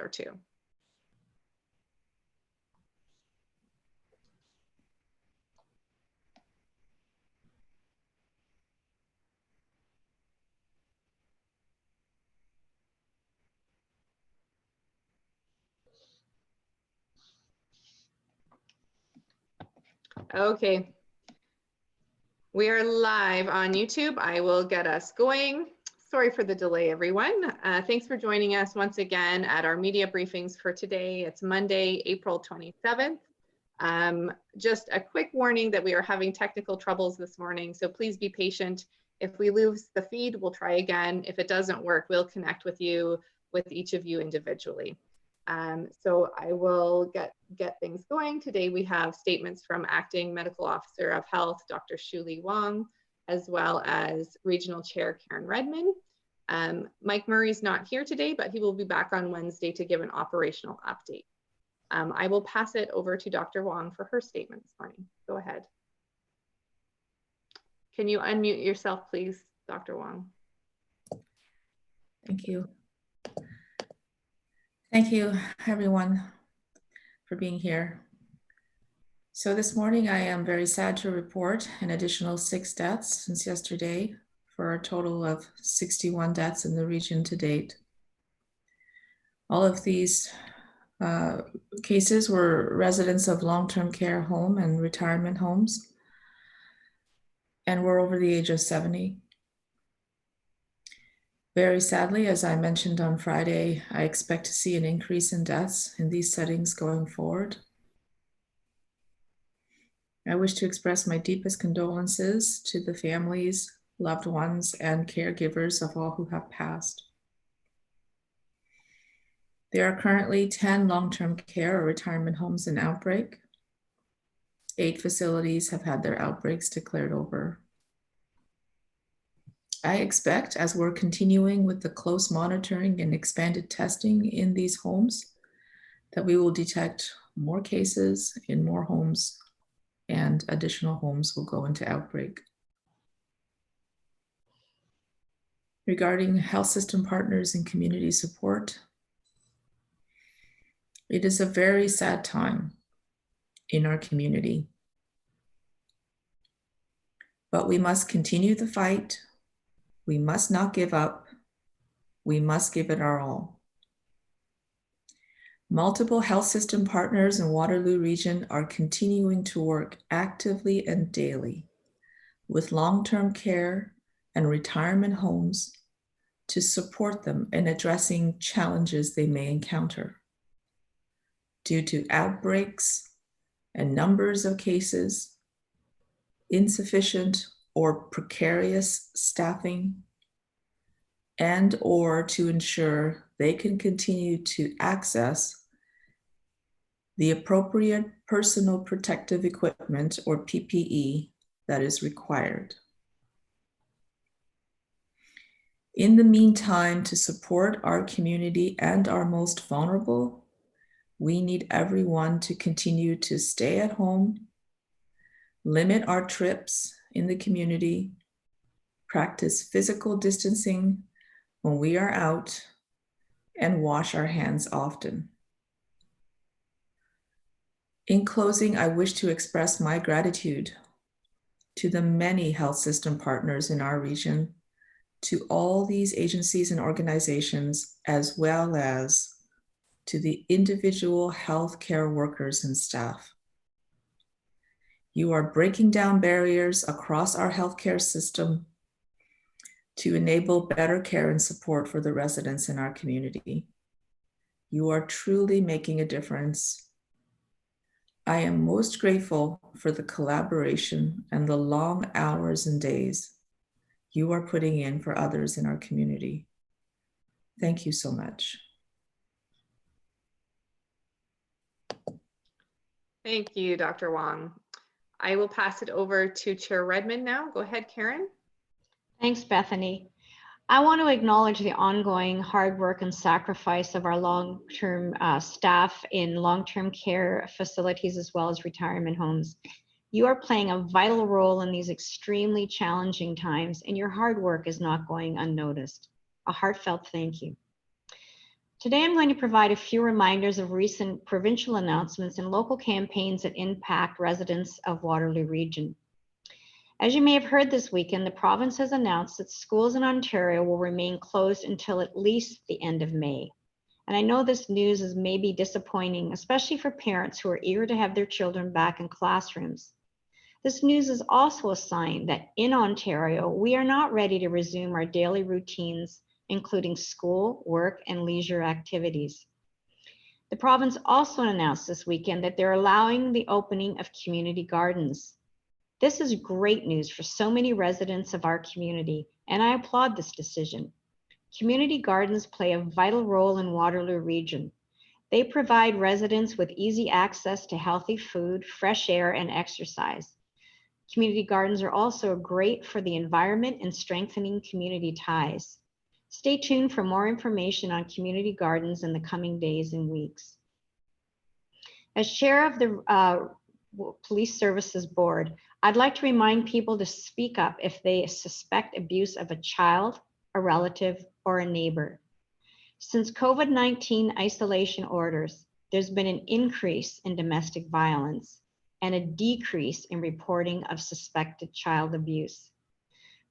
two. Okay, we are live on YouTube. I will get us going. Sorry for the delay, everyone. Thanks for joining us once again at our media briefings for today. It's Monday, April 27th. Just a quick warning that we are having technical troubles this morning, so please be patient. If we lose the feed, we'll try again. If it doesn't work, we'll connect with each of you individually. So I will get things going. Today we have statements from Acting Medical Officer of Health, Dr. Hsiu-Li Wong, as well as Regional Chair Karen Redman. Mike Murray's not here today, but he will be back on Wednesday to give an operational update. I will pass it over to Dr. Wong for her statement this morning. Go ahead. Can you unmute yourself, please, Dr. Wong? Thank you. Thank you, everyone, for being here. So this morning, I am very sad to report an additional 6 deaths since yesterday, for a total of 61 deaths in the region to date. All of these cases were residents of long-term care home and retirement homes, and were over the age of 70. Very sadly, as I mentioned on Friday, I expect to see an increase in deaths in these settings going forward. I wish to express my deepest condolences to the families, loved ones, and caregivers of all who have passed. There are currently 10 long-term care or retirement homes in outbreak. 8 facilities have had their outbreaks declared over. I expect, as we're continuing with the close monitoring and expanded testing in these homes, that we will detect more cases in more homes, and additional homes will go into outbreak. Regarding health system partners and community support, it is a very sad time in our community, but we must continue the fight. We must not give up. We must give it our all. Multiple health system partners in Waterloo region are continuing to work actively and daily with long-term care and retirement homes to support them in addressing challenges they may encounter due to outbreaks and numbers of cases, insufficient or precarious staffing, and or to ensure they can continue to access the appropriate personal protective equipment or PPE that is required. In the meantime, to support our community and our most vulnerable, we need everyone to continue to stay at home, limit our trips in the community, practice physical distancing when we are out, and wash our hands often. In closing, I wish to express my gratitude to the many health system partners in our region, to all these agencies and organizations, as well as to the individual healthcare workers and staff. You are breaking down barriers across our healthcare system to enable better care and support for the residents in our community. You are truly making a difference. I am most grateful for the collaboration and the long hours and days you are putting in for others in our community. Thank you so much. Thank you, Dr. Wong. I will pass it over to Chair Redman now. Go ahead, Karen. Thanks, Bethany. I want to acknowledge the ongoing hard work and sacrifice of our long-term staff in long-term care facilities as well as retirement homes. You are playing a vital role in these extremely challenging times, and your hard work is not going unnoticed. A heartfelt thank you. Today, I'm going to provide a few reminders of recent provincial announcements and local campaigns that impact residents of Waterloo Region. As you may have heard this weekend, the province has announced that schools in Ontario will remain closed until at least the end of May. And I know this news is maybe disappointing, especially for parents who are eager to have their children back in classrooms. This news is also a sign that in Ontario, we are not ready to resume our daily routines, including school, work, and leisure activities. The province also announced this weekend that they're allowing the opening of community gardens. This is great news for so many residents of our community, and I applaud this decision. Community gardens play a vital role in Waterloo Region. They provide residents with easy access to healthy food, fresh air, and exercise. Community gardens are also great for the environment and strengthening community ties. Stay tuned for more information on community gardens in the coming days and weeks. As chair of the Police Services Board, I'd like to remind people to speak up if they suspect abuse of a child, a relative, or a neighbor. Since COVID-19 isolation orders, there's been an increase in domestic violence and a decrease in reporting of suspected child abuse.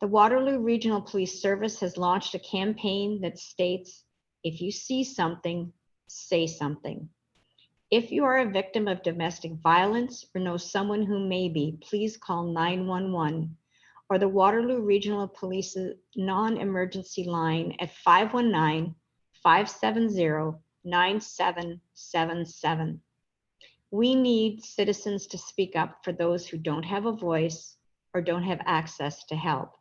The Waterloo Regional Police Service has launched a campaign that states, if you see something, say something. If you are a victim of domestic violence or know someone who may be, please call 911 or the Waterloo Regional Police's non-emergency line at 519-570-9777. We need citizens to speak up for those who don't have a voice or don't have access to help.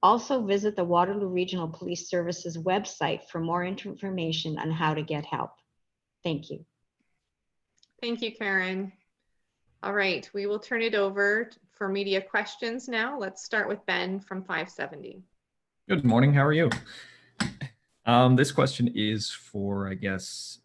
Also visit the Waterloo Regional Police Service's website for more information on how to get help. Thank you. Thank you, Karen. All right, we will turn it over for media questions now. Let's start with Ben from 570. Good morning, how are you? This question is for, I guess,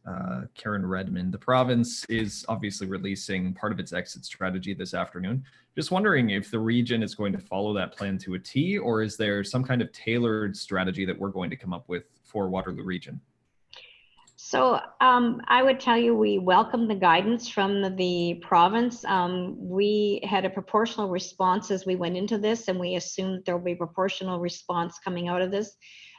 Karen Redman. The province is obviously releasing part of its exit strategy this afternoon. Just wondering if the region is going to follow that plan to a T, or is there some kind of tailored strategy that we're going to come up with for Waterloo Region? So I would tell you we welcome the guidance from the province. We had a proportional response as we went into this, and we assumed there will be a proportional response coming out of this.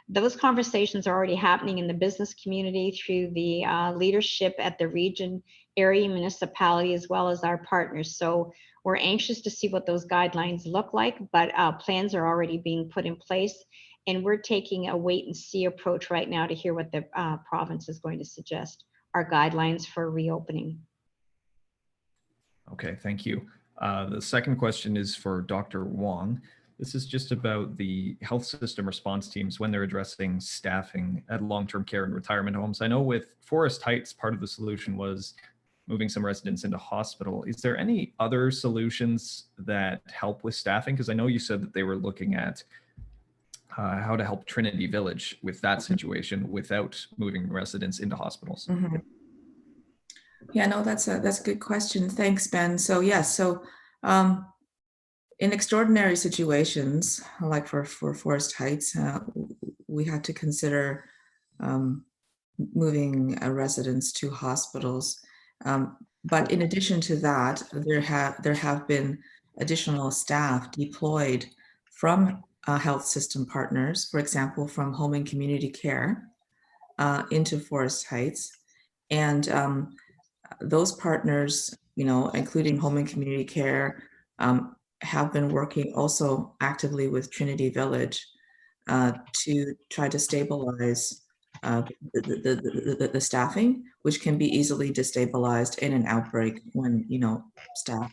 Those conversations are already happening in the business community through the leadership at the region, area municipality, as well as our partners. So we're anxious to see what those guidelines look like, but plans are already being put in place. And we're taking a wait and see approach right now to hear what the province is going to suggest, our guidelines for reopening. Okay, thank you. The second question is for Dr. Wong. This is just about the health system response teams when they're addressing staffing at long-term care and retirement homes. I know with Forest Heights, part of the solution was moving some residents into hospital. Is there any other solutions that help with staffing? Because I know you said that they were looking at how to help Trinity Village with that situation without moving residents into hospitals. Mm-hmm. Yeah, no, that's a good question. Thanks, Ben. So yes, in extraordinary situations, like for Forest Heights, we had to consider moving residents to hospitals. But in addition to that, there have been additional staff deployed from health system partners, for example, from home and community care into Forest Heights. And those partners, including home and community care, have been working also actively with Trinity Village to try to stabilize the staffing, which can be easily destabilized in an outbreak when staff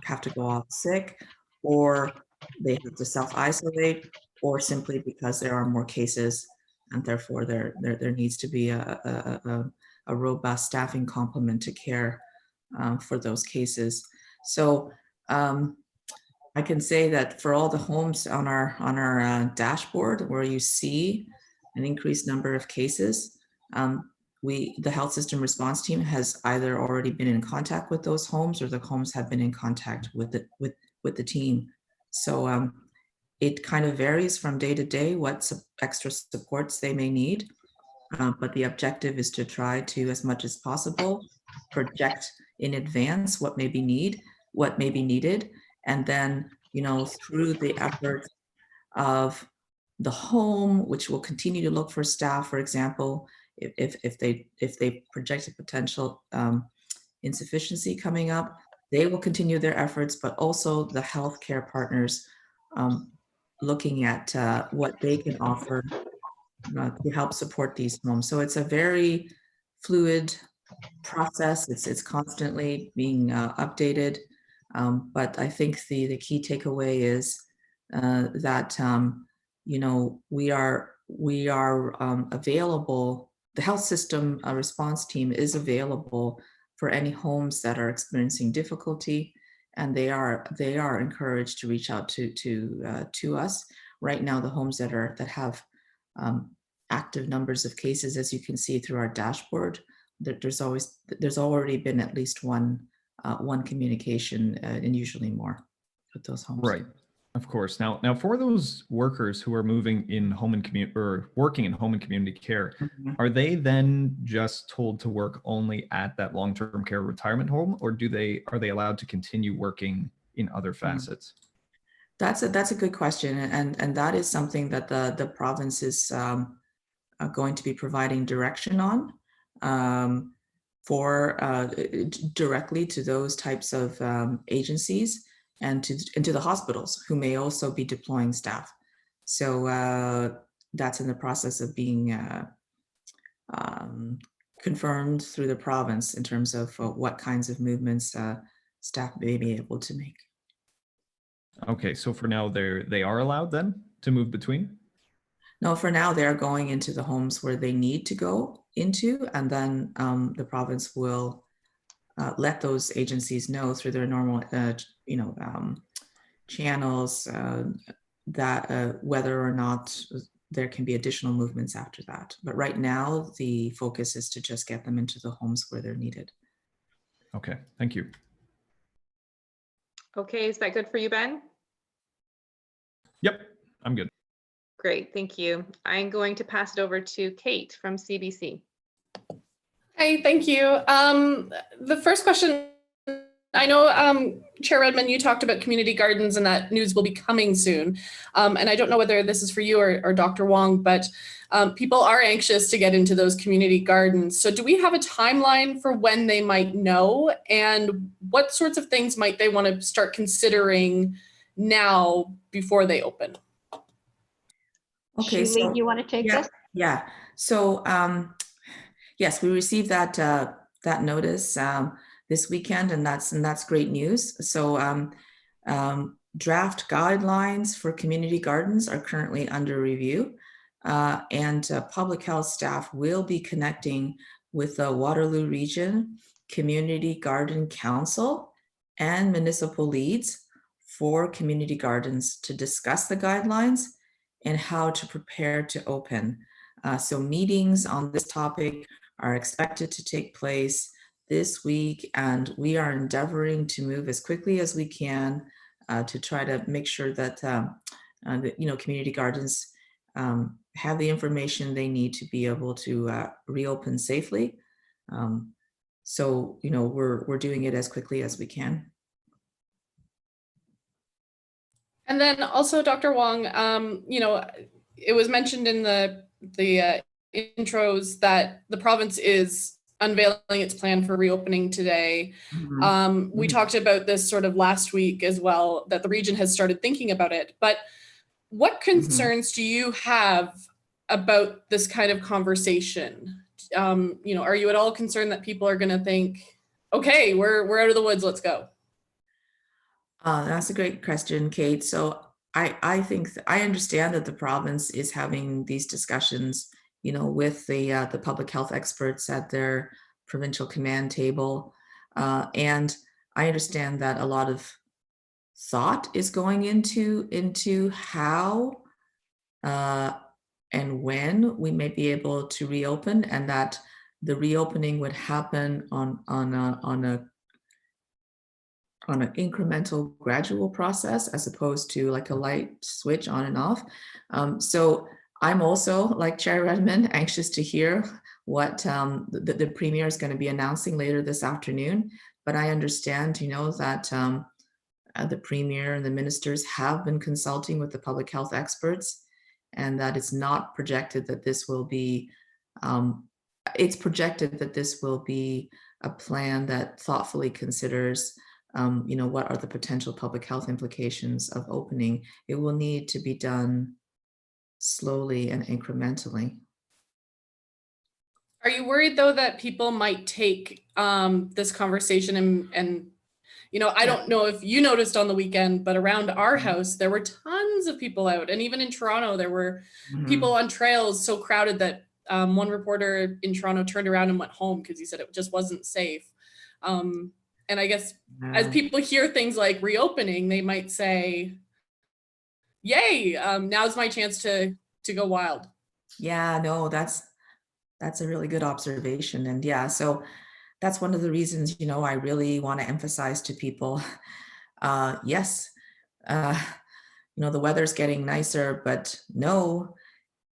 have to go off sick, or they have to self-isolate, or simply because there are more cases, and therefore there needs to be a robust staffing complement to care for those cases. So I can say that for all the homes on our dashboard where you see an increased number of cases, the health system response team has either already been in contact with those homes, or the homes have been in contact with the team. So it kind of varies from day to day what extra supports they may need. but the objective is to try to, as much as possible, project in advance what may be needed, and then, you know, through the efforts of the home, which will continue to look for staff, for example, if they project a potential insufficiency coming up, they will continue their efforts, but also the healthcare partners looking at what they can offer to help support these homes. So it's a very fluid process. It's constantly being updated. But I think the key takeaway is that you know, we are available. The health system response team is available for any homes that are experiencing difficulty, and they are encouraged to reach out to us. Right now, the homes that have active numbers of cases, as you can see through our dashboard, that there's already been at least one communication, and usually more with those homes. Right. Of course. Now for those workers who are moving in home and community or working in home and community care, are they then just told to work only at that long-term care retirement home, or are they allowed to continue working in other facets? That's a good question, and that is something that the province is going to be providing direction on for directly to those types of agencies, and to the hospitals who may also be deploying staff. So that's in the process of being confirmed through the province in terms of what kinds of movements staff may be able to make. Okay, so for now they are allowed then to move between? No, for now they're going into the homes where they need to go into, and then the province will let those agencies know through their normal, channels that whether or not there can be additional movements after that. But right now, the focus is to just get them into the homes where they're needed. Okay, thank you. Okay, is that good for you, Ben? Yep, I'm good. Great, thank you. I'm going to pass it over to Kate from CBC. Hey, thank you. The first question, I know Chair Redman, you talked about community gardens and that news will be coming soon. And I don't know whether this is for you or Dr. Wong, but people are anxious to get into those community gardens. So do we have a timeline for when they might know, and what sorts of things might they want to start considering now before they open? Okay, Hsiu-Li, you want to take this? Yeah. So yes, we received that notice this weekend, and that's great news. So draft guidelines for community gardens are currently under review, and public health staff will be connecting with the Waterloo Region Community Garden Council and municipal leads for community gardens to discuss the guidelines and how to prepare to open. So meetings on this topic are expected to take place this week, and we are endeavoring to move as quickly as we can to try to make sure that community gardens have the information they need to be able to reopen safely. So we're doing it as quickly as we can. And then also, Dr. Wong, it was mentioned in the intros that the province is unveiling its plan for reopening today. We talked about this sort of last week as well, that the region has started thinking about it. But what concerns do you have about this kind of conversation? Are you at all concerned that people are going to think, okay, we're out of the woods, let's go? That's a great question, Kate. So I think I understand that the province is having these discussions, with the public health experts at their provincial command table, and I understand that a lot of thought is going into how and when we may be able to reopen, and that the reopening would happen on an incremental, gradual process, as opposed to like a light switch on and off. So I'm also, like Chair Redman, anxious to hear what the Premier is going to be announcing later this afternoon. But I understand, you know, that the Premier and the ministers have been consulting with the public health experts, and that it's not projected that this will be, it's projected that this will be a plan that thoughtfully considers, you know, what are the potential public health implications of opening. It will need to be done slowly and incrementally. Are you worried though that people might take this conversation and you know, I don't know if you noticed on the weekend, but around our house, there were tons of people out. And even in Toronto, there were people on trails so crowded that one reporter in Toronto turned around and went home because he said it just wasn't safe. And I guess as people hear things like reopening, they might say, yay, now's my chance to go wild. Yeah, no, that's a really good observation. And yeah, so that's one of the reasons, you know, I really want to emphasize to people, yes, you know, the weather's getting nicer, but no,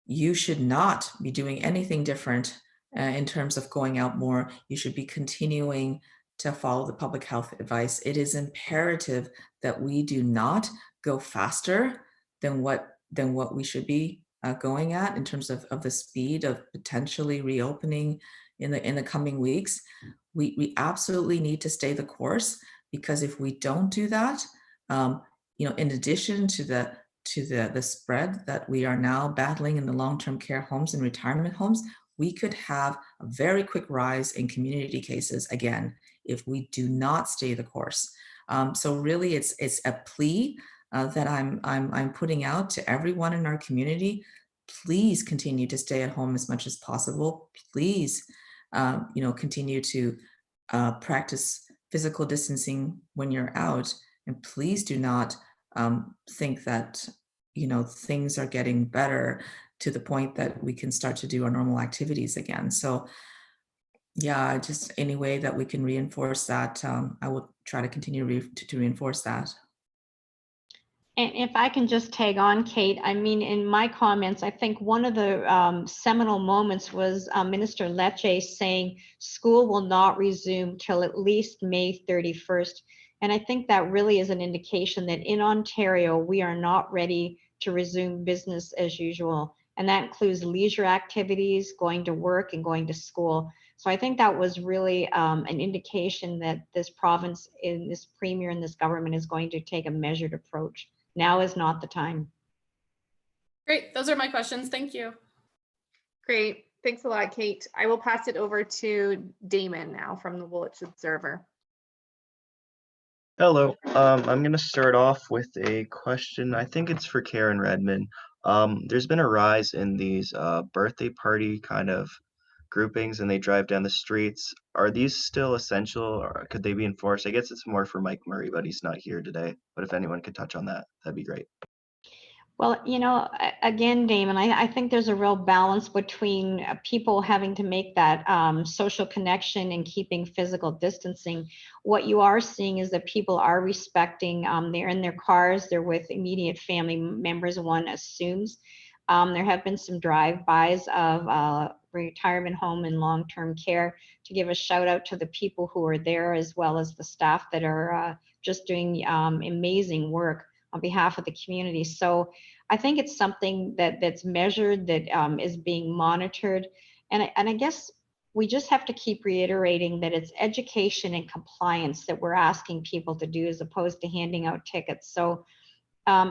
you should not be doing anything different in terms of going out more. You should be continuing to follow the public health advice. It is imperative that we do not go faster than what we should be going at in terms of the speed of potentially reopening in the coming weeks. We absolutely need to stay the course, because if we don't do that, you know, in addition to the spread that we are now battling in the long-term care homes and retirement homes, we could have a very quick rise in community cases again if we do not stay the course. So really, it's a plea that I'm putting out to everyone in our community. Please continue to stay at home as much as possible. Please, you know, continue to practice physical distancing when you're out, and please do not think that, you know, things are getting better to the point that we can start to do our normal activities again. So yeah, just any way that we can reinforce that, I will try to continue to reinforce that. And if I can just tag on, Kate, I mean, in my comments, I think one of the seminal moments was Minister Lecce saying school will not resume till at least May 31st. And I think that really is an indication that in Ontario, we are not ready to resume business as usual. And that includes leisure activities, going to work and going to school. So I think that was really an indication that this province, in this Premier and this government, is going to take a measured approach. Now is not the time. Great. Those are my questions. Thank you. Great. Thanks a lot, Kate. I will pass it over to Damon now from the Woolwich Observer. Hello. I'm going to start off with a question. I think it's for Karen Redman. There's been a rise in these birthday party kind of groupings, and they drive down the streets. Are these still essential, or could they be enforced? I guess it's more for Mike Murray, but he's not here today. But if anyone could touch on that, that'd be great. Well, you know, again, Damon, I think there's a real balance between people having to make that social connection and keeping physical distancing. What you are seeing is that people are respecting, they're in their cars, they're with immediate family members, one assumes. There have been some drive-bys of retirement home and long-term care, to give a shout out to the people who are there, as well as the staff that are just doing amazing work on behalf of the community. So I think it's something that's measured, that is being monitored. And I guess we just have to keep reiterating that it's education and compliance that we're asking people to do, as opposed to handing out tickets. So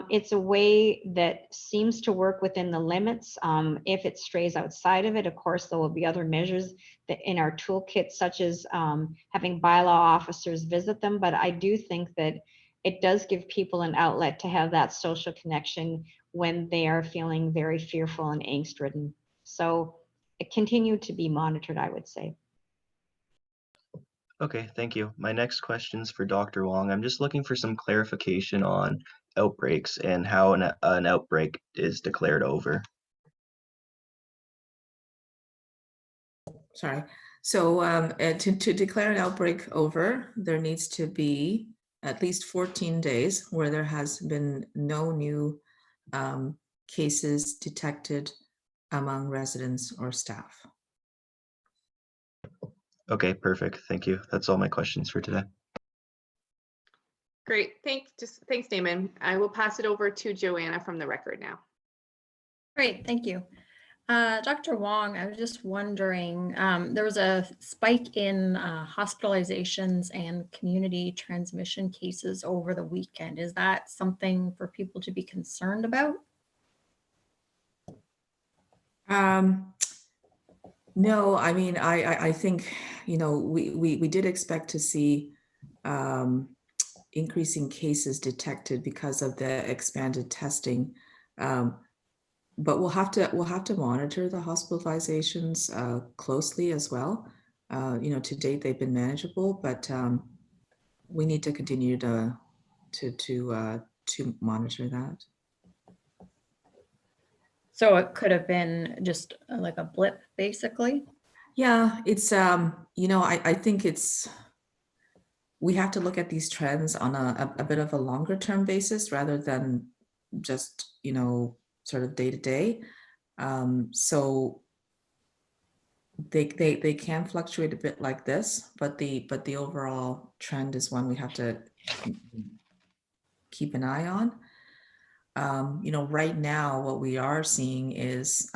it's a way that seems to work within the limits. If it strays outside of it, of course, there will be other measures that in our toolkit, such as having bylaw officers visit them. But I do think that it does give people an outlet to have that social connection when they are feeling very fearful and angst-ridden. So it continued to be monitored, I would say. Okay, thank you. My next question is for Dr. Wong. I'm just looking for some clarification on outbreaks and how an outbreak is declared over. Sorry. So to declare an outbreak over, there needs to be at least 14 days where there has been no new cases detected among residents or staff. Okay, perfect. Thank you. That's all my questions for today. Great, thanks, Damon. I will pass it over to Joanna from the record now. Great, thank you. Dr. Wong, I was just wondering, there was a spike in hospitalizations and community transmission cases over the weekend. Is that something for people to be concerned about? No, I mean, I think, you know, we did expect to see increasing cases detected because of the expanded testing. But we'll have to monitor the hospitalizations closely as well. You know, to date they've been manageable, but we need to continue to monitor that. So it could have been just like a blip, basically. Yeah, it's you know, I think we have to look at these trends on a bit of a longer term basis rather than just, you know, sort of day to day. So they can fluctuate a bit like this, but the overall trend is one we have to keep an eye on. You know, right now what we are seeing is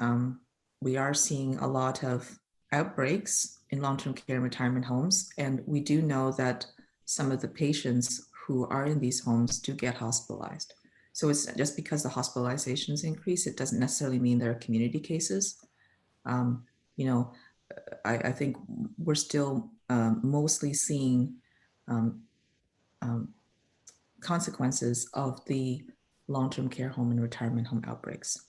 we are seeing a lot of outbreaks in long-term care and retirement homes, and we do know that some of the patients who are in these homes do get hospitalized. So it's just because the hospitalizations increase, it doesn't necessarily mean there are community cases. You know, I think we're still mostly seeing consequences of the long-term care home and retirement home outbreaks.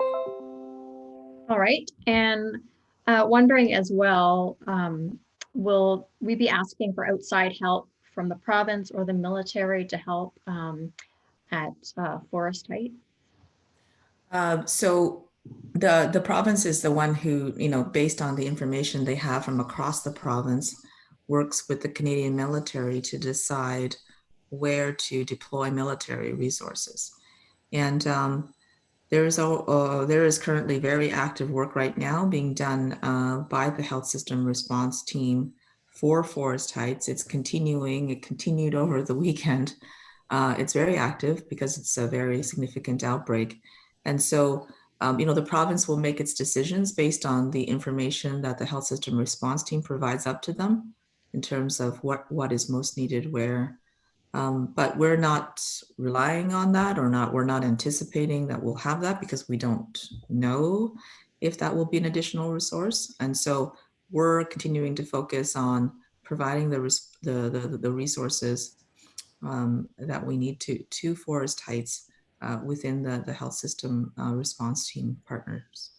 All right, and wondering as well, will we be asking for outside help from the province or the military to help at Forest Heights? So the province is the one who, you know, based on the information they have from across the province, works with the Canadian military to decide where to deploy military resources. And there is currently very active work right now being done by the health system response team for Forest Heights. It's continuing, it continued over the weekend. It's very active because it's a very significant outbreak. And so, you know, the province will make its decisions based on the information that the health system response team provides up to them in terms of what is most needed where. But we're not relying on that, or we're not anticipating that we'll have that because we don't know if that will be an additional resource. And so we're continuing to focus on providing the resources that we need to Forest Heights within the health system response team partners.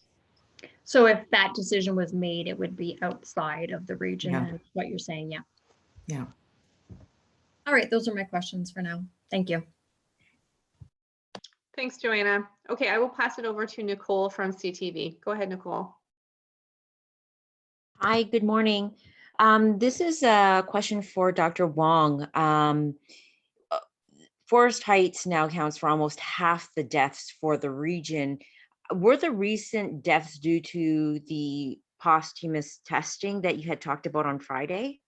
So if that decision was made, it would be outside of the region, Yeah. and what you're saying, yeah. Yeah. All right, those are my questions for now. Thank you. Thanks, Joanna. Okay, I will pass it over to Nicole from CTV. Go ahead, Nicole. Hi, good morning. This is a question for Dr. Wong. Forest Heights now accounts for almost half the deaths for the region. Were the recent deaths due to the posthumous testing that you had talked about on Friday?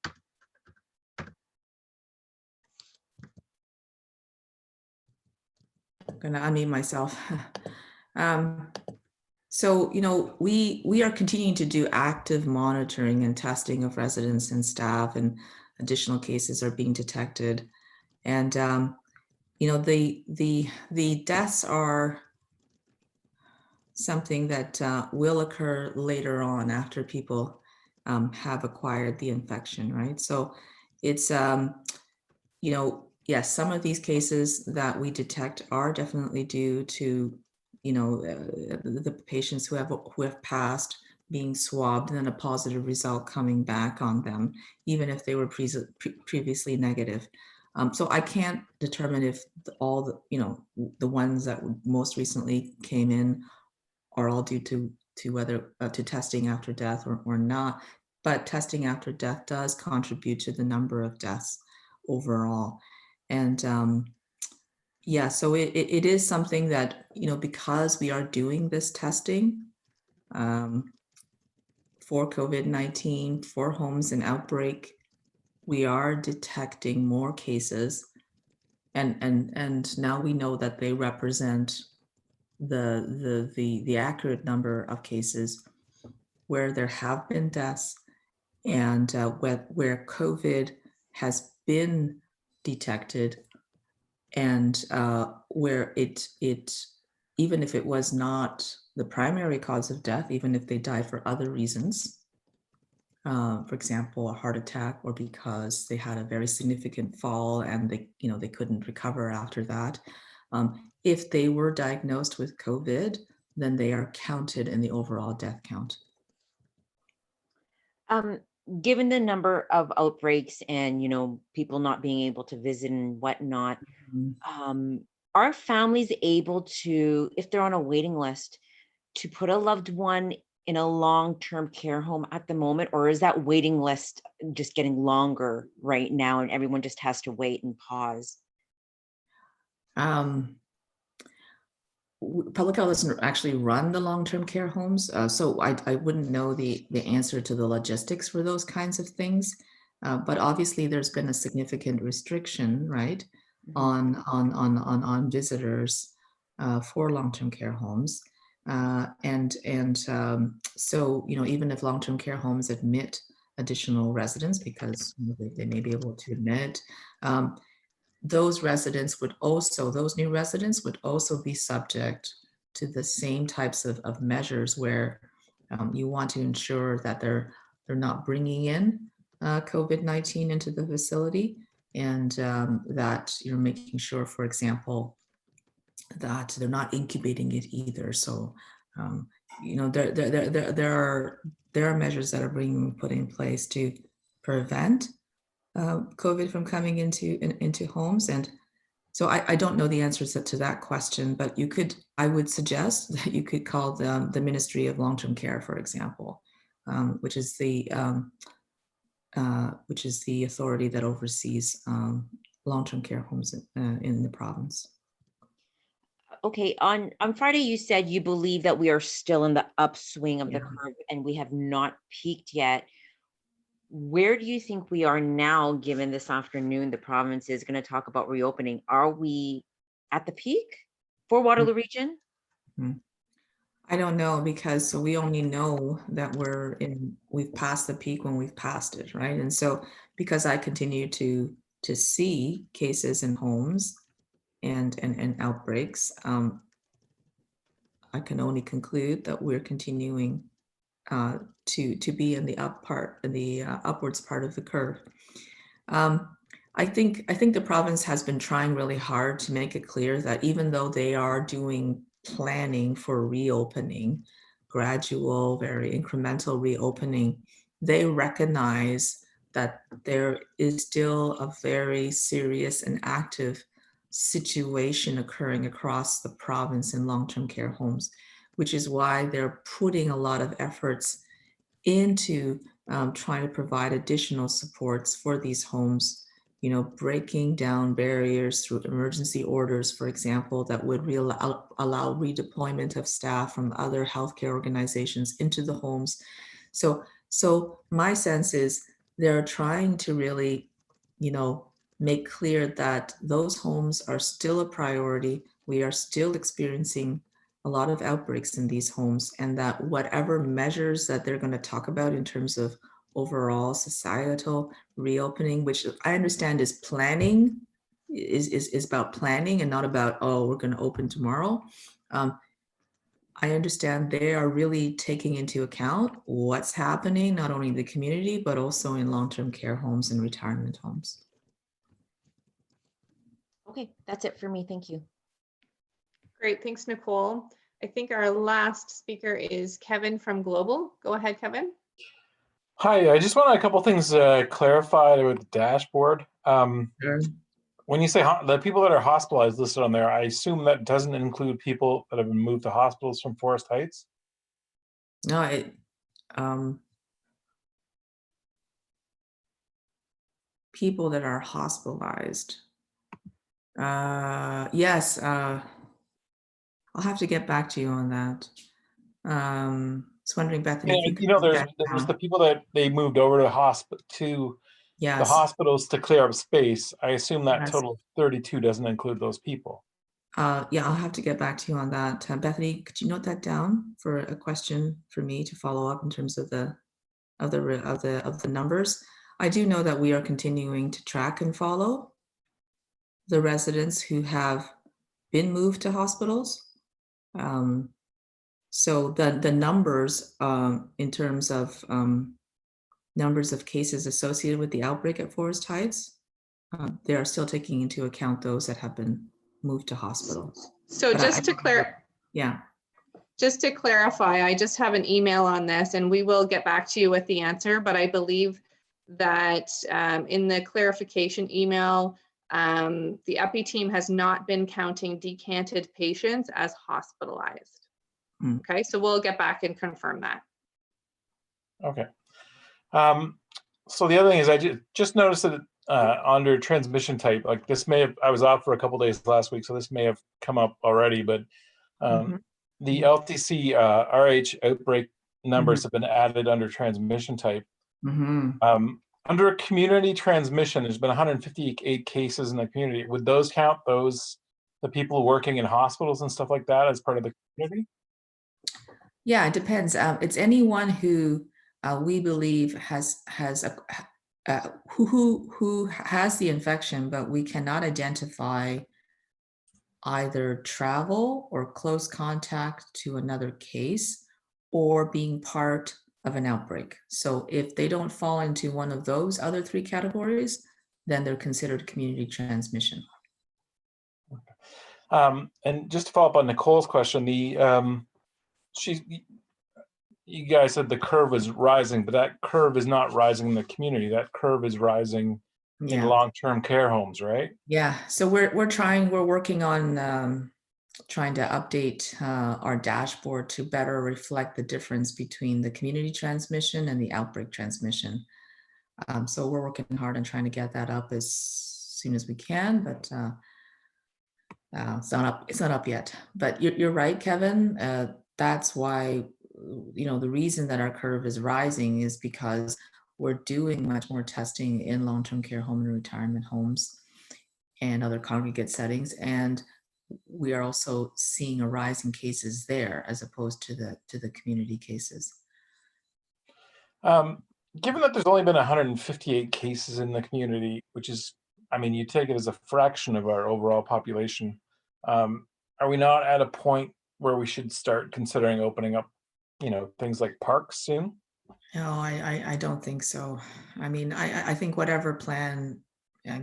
I'm gonna unmute myself. So, you know, we are continuing to do active monitoring and testing of residents and staff, and additional cases are being detected. And, you know, the deaths are something that will occur later on after people have acquired the infection, right? So it's, you know, yes, some of these cases that we detect are definitely due to, you know, the patients who have passed being swabbed and then a positive result coming back on them, even if they were previously negative. So I can't determine if all the, you know, the ones that most recently came in are all due to whether to testing after death or not. But testing after death does contribute to the number of deaths overall. And Yeah, so it is something that, because we are doing this testing for COVID-19, for homes in outbreak, we are detecting more cases, and now we know that they represent the accurate number of cases where there have been deaths, and where COVID has been detected, and where it even if it was not the primary cause of death, even if they died for other reasons, for example, a heart attack, or because they had a very significant fall and they couldn't recover after that. If they were diagnosed with COVID, then they are counted in the overall death count. Given the number of outbreaks and people not being able to visit and whatnot, are families able to, if they're on a waiting list, to put a loved one in a long-term care home at the moment, or is that waiting list just getting longer right now and everyone just has to wait and pause? Public health doesn't actually run the long-term care homes, so I wouldn't know the answer to the logistics for those kinds of things. But obviously, there's been a significant restriction, right, on visitors for long-term care homes, so even if long-term care homes admit additional residents, because they may be able to admit. Those new residents would also be subject to the same types of measures where you want to ensure that they're not bringing in COVID-19 into the facility, and that you're making sure, for example, that they're not incubating it either. So, there are measures that are being put in place to prevent COVID from coming into homes. And so I don't know the answers to that question, but I would suggest that you could call the Ministry of Long-Term Care, for example, which is the authority that oversees long-term care homes in the province. Okay, on Friday, you said you believe that we are still in the upswing of the curve and we have not peaked yet. Where do you think we are now, given this afternoon the province is going to talk about reopening? Are we at the peak for Waterloo region? I don't know, because we only know that we've passed the peak when we've passed it, right? And so because I continue to see cases in homes and outbreaks, I can only conclude that we're continuing to be in the upwards part of the curve. I think the province has been trying really hard to make it clear that even though they are doing planning for reopening, gradual, very incremental reopening, they recognize that there is still a very serious and active situation occurring across the province in long-term care homes, which is why they're putting a lot of efforts into trying to provide additional supports for these homes, breaking down barriers through emergency orders, for example, that would allow redeployment of staff from other healthcare organizations into the homes. So my sense is they're trying to really, make clear that those homes are still a priority. We are still experiencing a lot of outbreaks in these homes, and that whatever measures that they're going to talk about in terms of overall societal reopening, which I understand is planning, is about planning and not about, oh, we're going to open tomorrow. I understand they are really taking into account what's happening, not only in the community, but also in long-term care homes and retirement homes. Okay, that's it for me. Thank you. Great, thanks, Nicole. I think our last speaker is Kevin from Global. Go ahead, Kevin. Hi, I just want a couple things clarified with the dashboard. Sure. When you say the people that are hospitalized listed on there, I assume that doesn't include people that have been moved to hospitals from Forest Heights? No, people that are hospitalized. Yes, I'll have to get back to you on that. I was wondering, Bethany, if you could write that there's down. the people that they moved over to the Yes, hospitals to clear up space. I assume that yes. total of 32 doesn't include those people. Yeah, I'll have to get back to you on that. Bethany, could you note that down for a question for me to follow up in terms of the numbers? I do know that we are continuing to track and follow the residents who have been moved to hospitals. So the numbers in terms of numbers of cases associated with the outbreak at Forest Heights, they are still taking into account those that have been moved to hospital. So But just to yeah. Just to clarify, I just have an email on this and we will get back to you with the answer, but I believe that in the clarification email, the EPI team has not been counting decanted patients as hospitalized. Okay, so we'll get back and confirm that. Okay. So the other thing is I just noticed that under transmission type, like this may have, I was off for a couple days last week, so this may have come up already, but the LTC RH outbreak numbers have been added under transmission type. Under community transmission, there's been 158 cases in the community. Would those count the people working in hospitals and stuff like that as part of the community? Yeah, it depends. It's anyone who we believe has who has the infection, but we cannot identify either travel or close contact to another case or being part of an outbreak. So if they don't fall into one of those other three categories, then they're considered community transmission. And just to follow up on Nicole's question, you guys said the curve was rising, but that curve is not rising in the community. That curve is rising in long-term care homes, right? Yeah. So we're working on trying to update our dashboard to better reflect the difference between the community transmission and the outbreak transmission. So we're working hard on trying to get that up as soon as we can, but it's not up yet. But you're right, Kevin. That's why, the reason that our curve is rising is because we're doing much more testing in long-term care home and retirement homes and other congregate settings, and we are also seeing a rise in cases there as opposed to the community cases. Given that there's only been 158 cases in the community, which is, I mean, you take it as a fraction of our overall population, are we not at a point where we should start considering opening up, things like parks soon? No, I don't think so. I mean, I think whatever plan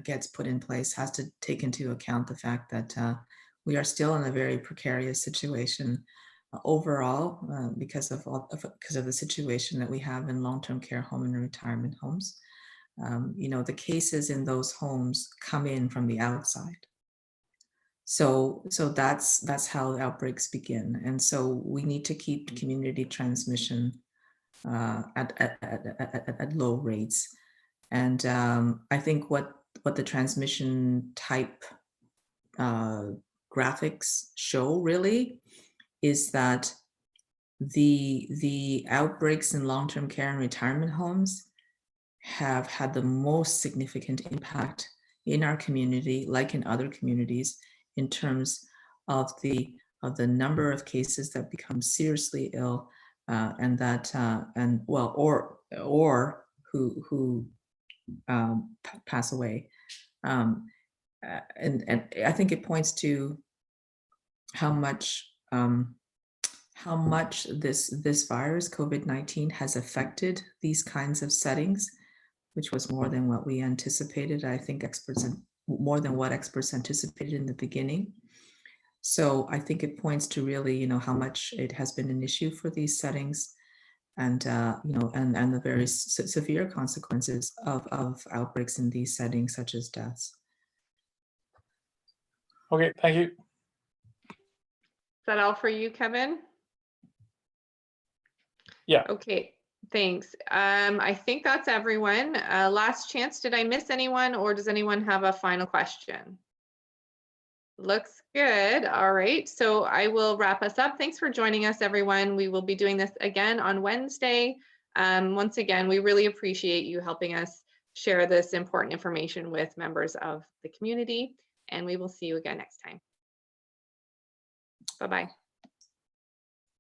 gets put in place has to take into account the fact that we are still in a very precarious situation overall because of the situation that we have in long-term care home and retirement homes. The cases in those homes come in from the outside. So that's how outbreaks begin. And so we need to keep community transmission at low rates. And I think what the transmission type graphics show really is that the outbreaks in long-term care and retirement homes have had the most significant impact in our community, like in other communities, in terms of the number of cases that become seriously ill and who pass away. And I think it points to how much this virus, COVID-19, has affected these kinds of settings, which was more than what we anticipated. I think more than what experts anticipated in the beginning. So I think it points to really, how much it has been an issue for these settings, and and the very severe consequences of outbreaks in these settings, such as deaths. Okay, thank you. Is that all for you, Kevin? Yeah. Okay, thanks. I think that's everyone. Last chance, did I miss anyone, or does anyone have a final question? Looks good. All right. So I will wrap us up. Thanks for joining us, everyone. We will be doing this again on Wednesday. Once again, we really appreciate you helping us share this important information with members of the community. And we will see you again next time. Bye-bye.